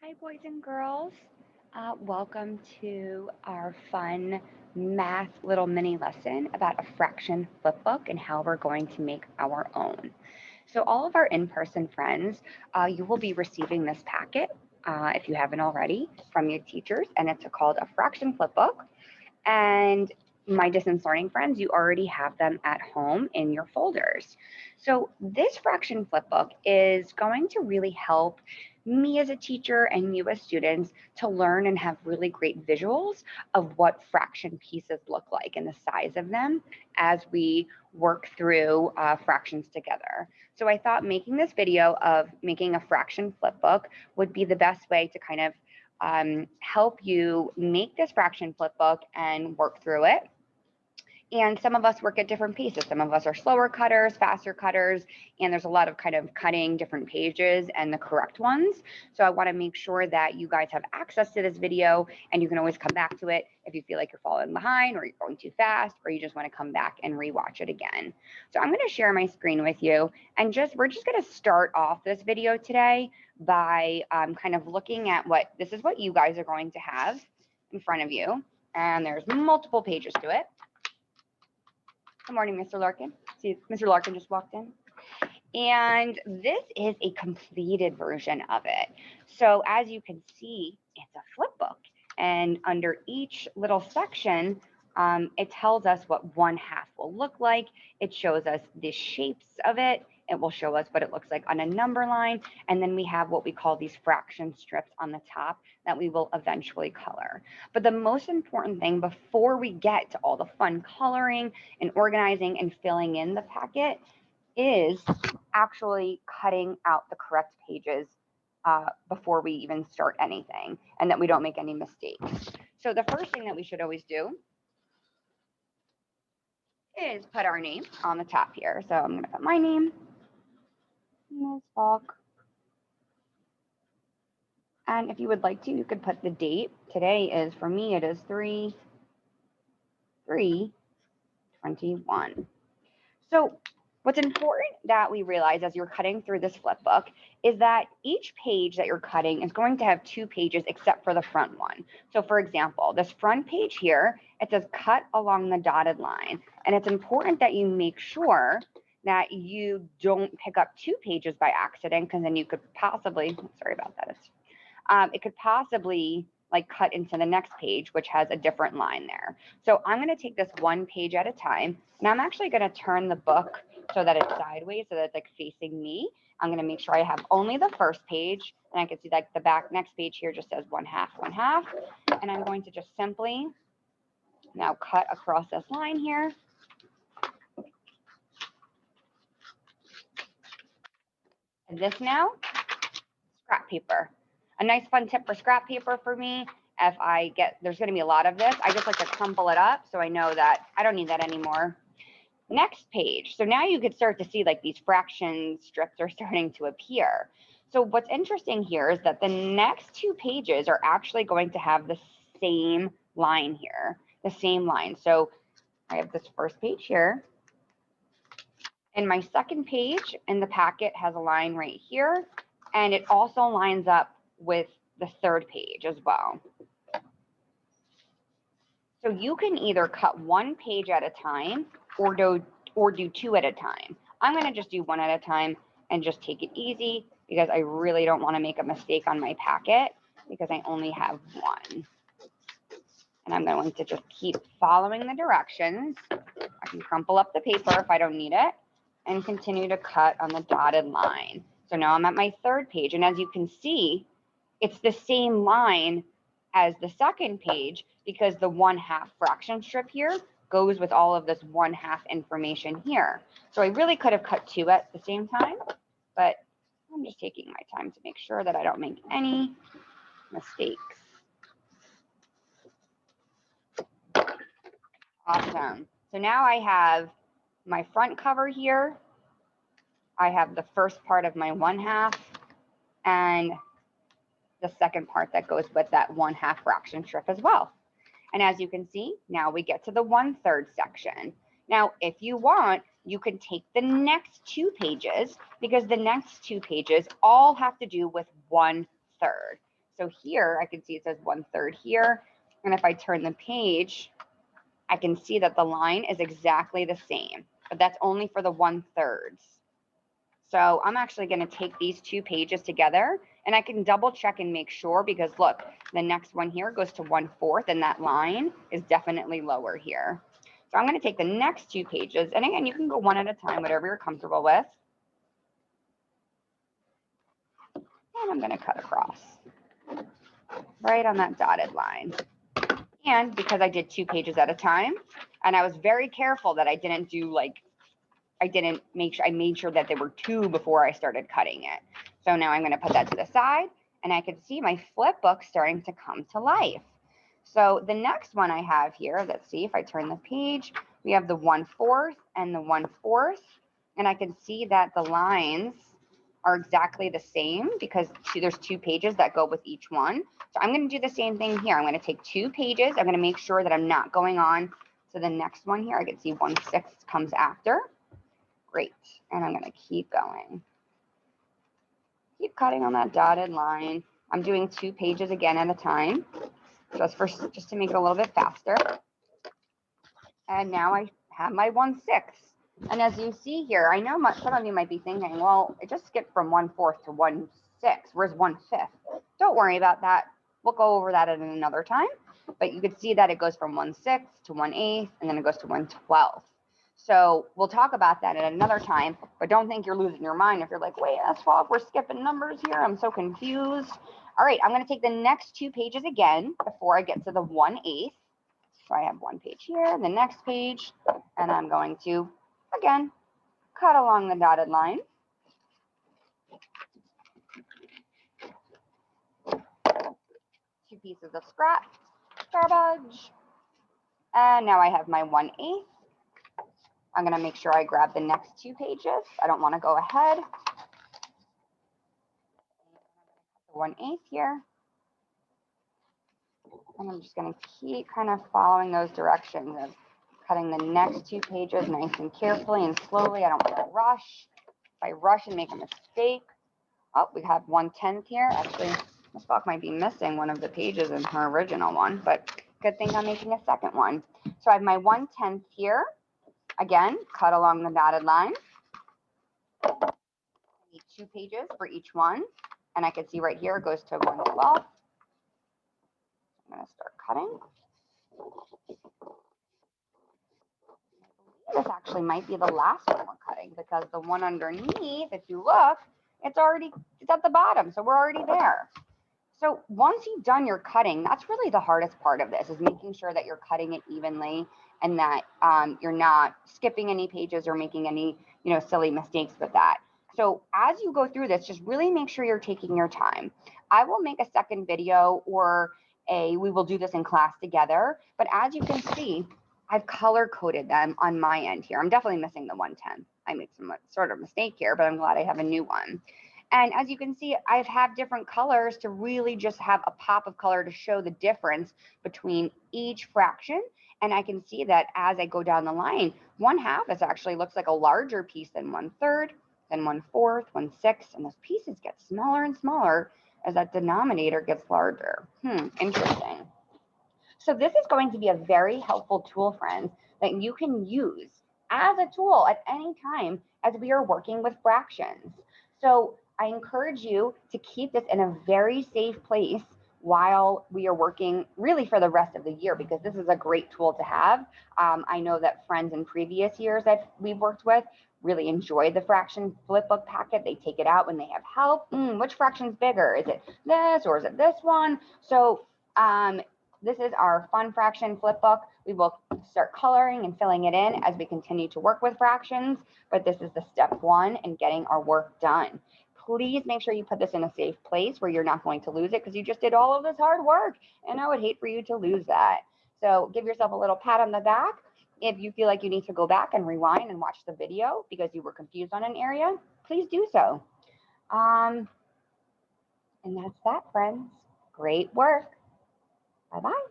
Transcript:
Hi, boys and girls. Welcome to our fun math little mini lesson about a fraction flip book and how we're going to make our own. So, all of our in person friends, you will be receiving this packet, if you haven't already, from your teachers, and it's called a fraction flip book. And my distance learning friends, you already have them at home in your folders. So, this fraction flipbook is going to really help me as a teacher and you as students to learn and have really great visuals of what fraction pieces look like and the size of them as we work through fractions together. So, I thought making this video of making a fraction flipbook would be the best way to kind of help you make this fraction flip book and work through it. And some of us work at different paces. Some of us are slower cutters, faster cutters, and there's a lot of kind of cutting different pages and the correct ones. So I want to make sure that you guys have access to this video and you can always come back to it if you feel like you're falling behind or you're going too fast or you just want to come back and rewatch it again. So I'm going to share my screen with you and we're just going to start off this video today by kind of looking at this is what you guys are going to have in front of you. And there's multiple pages to it. Good morning, Mr. Larkin. See, Mr. Larkin just walked in. And this is a completed version of it. So as you can see, it's a flip book. And under each little section, it tells us what 1/2 will look like. It shows us the shapes of it. It will show us what it looks like on a number line. And then we have what we call these fraction strips on the top that we will eventually color. But the most important thing before we get to all the fun coloring and organizing and filling in the packet is actually cutting out the correct pages before we even start anything and that we don't make any mistakes. So the first thing that we should always do is put our name on the top here. So I'm going to put my name, Ms. Falk. And if you would like to, you could put the date. Today is, for me, it is 3/3/21. So what's important that we realize as you're cutting through this flip book is that each page that you're cutting is going to have 2 pages except for the front one. So for example, this front page here, it says cut along the dotted line. And it's important that you make sure that you don't pick up 2 pages by accident because then you could possibly, sorry about that, it could possibly like cut into the next page, which has a different line there. So I'm going to take this 1 page at a time, and I'm actually going to turn the book so that it's sideways, so that it's like facing me. I'm going to make sure I have only the first page, and I can see like the back next page here just says 1/2, 1/2. And I'm going to just simply now cut across this line here. And this now, scrap paper. A nice fun tip for scrap paper for me, if there's going to be a lot of this, I just like to crumple it up so I know that I don't need that anymore. Next page. So now you could start to see like these fraction strips are starting to appear. So what's interesting here is that the next 2 pages are actually going to have the same line here, the same line. So I have this first page here. And my second page in the packet has a line right here. And it also lines up with the third page as well. So you can either cut 1 page at a time or do 2 at a time. I'm going to just do 1 at a time and just take it easy because I really don't want to make a mistake on my packet because I only have 1. And I'm going to just keep following the directions. I can crumple up the paper if I don't need it and continue to cut on the dotted line. So now I'm at my third page. And as you can see, it's the same line as the second page because the 1/2 fraction strip here goes with all of this 1/2 information here. So I really could have cut 2 at the same time, but I'm just taking my time to make sure that I don't make any mistakes. Awesome. So now I have my front cover here. I have the first part of my 1/2 and the second part that goes with that 1/2 fraction strip as well. And as you can see, now we get to the 1/3 section. Now, if you want, you can take the next 2 pages because the next 2 pages all have to do with 1/3. So here I can see it says 1/3 here. And if I turn the page, I can see that the line is exactly the same, but that's only for the 1/3. So I'm actually going to take these 2 pages together, and I can double check and make sure, because look, the next one here goes to 1/4, and that line is definitely lower here. So I'm going to take the next 2 pages, and again, you can go one at a time, whatever you're comfortable with. And I'm going to cut across right on that dotted line. And because I did 2 pages at a time, and I was very careful that I didn't do like, I made sure that there were 2 before I started cutting it. So now I'm going to put that to the side, and I can see my flip book starting to come to life. So the next one I have here, let's see if I turn the page, we have the 1/4 and the 1/4, and I can see that the lines are exactly the same because there's 2 pages that go with each one. So I'm going to do the same thing here. I'm going to take 2 pages. I'm going to make sure that I'm not going on to the next one here. I can see 1/6 comes after. Great. And I'm going to keep going. Keep cutting on that dotted line. I'm doing 2 pages again at a time, just to make it a little bit faster. And now I have my 1/6. And as you see here, I know some of you might be thinking, well, it just skipped from 1/4 to 1/6. Where's 1/5? Don't worry about that. We'll go over that at another time. But you can see that it goes from 1/6 to 1/8, and then it goes to 1/12. So we'll talk about that at another time, but don't think you're losing your mind if you're like, wait, that's 12, we're skipping numbers here. I'm so confused. All right, I'm going to take the next 2 pages again before I get to the 1/8. So I have 1 page here, the next page, and I'm going to, again, cut along the dotted line. Two pieces of scrap, garbage. And now I have my 1/8. I'm going to make sure I grab the next 2 pages. I don't want to go ahead. 1/8 here. And I'm just going to keep kind of following those directions of cutting the next 2 pages nice and carefully and slowly. I don't want to rush. If I rush and make a mistake, oh, we have 1/10 here. Actually, this book might be missing one of the pages in her original one, but good thing I'm making a second one. So I have my 1/10 here. Again, cut along the dotted line. I need 2 pages for each one. And I can see right here it goes to 1/12. I'm going to start cutting. This actually might be the last one we're cutting because the one underneath, if you look, it's at the bottom. So we're already there. So once you've done your cutting, that's really the hardest part of this, is making sure that you're cutting it evenly and that you're not skipping any pages or making any, silly mistakes with that. So as you go through this, just really make sure you're taking your time. I will make a second video, or we will do this in class together. But as you can see, I've color coded them on my end here. I'm definitely missing the 1/10. I made some sort of mistake here, but I'm glad I have a new one. And as you can see, I have different colors to really just have a pop of color to show the difference between each fraction. And I can see that as I go down the line, 1/2 is actually looks like a larger piece than 1/3, then 1/4, 1/6, and those pieces get smaller and smaller as that denominator gets larger. Interesting. So this is going to be a very helpful tool, friends, that you can use as a tool at any time as we are working with fractions. So I encourage you to keep this in a very safe place while we are working really for the rest of the year, because this is a great tool to have. I know that friends in previous years that we've worked with really enjoy the fraction flip book packet. They take it out when they have help. Which fraction's bigger? Is it this or is it this one? So this is our fun fraction flip book. We will start coloring and filling it in as we continue to work with fractions, but this is the step 1 in getting our work done. Please make sure you put this in a safe place where you're not going to lose it, because you just did all of this hard work, and I would hate for you to lose that. So give yourself a little pat on the back. If you feel like you need to go back and rewind and watch the video because you were confused on an area, please do so. And that's that, friends. Great work. Bye-bye.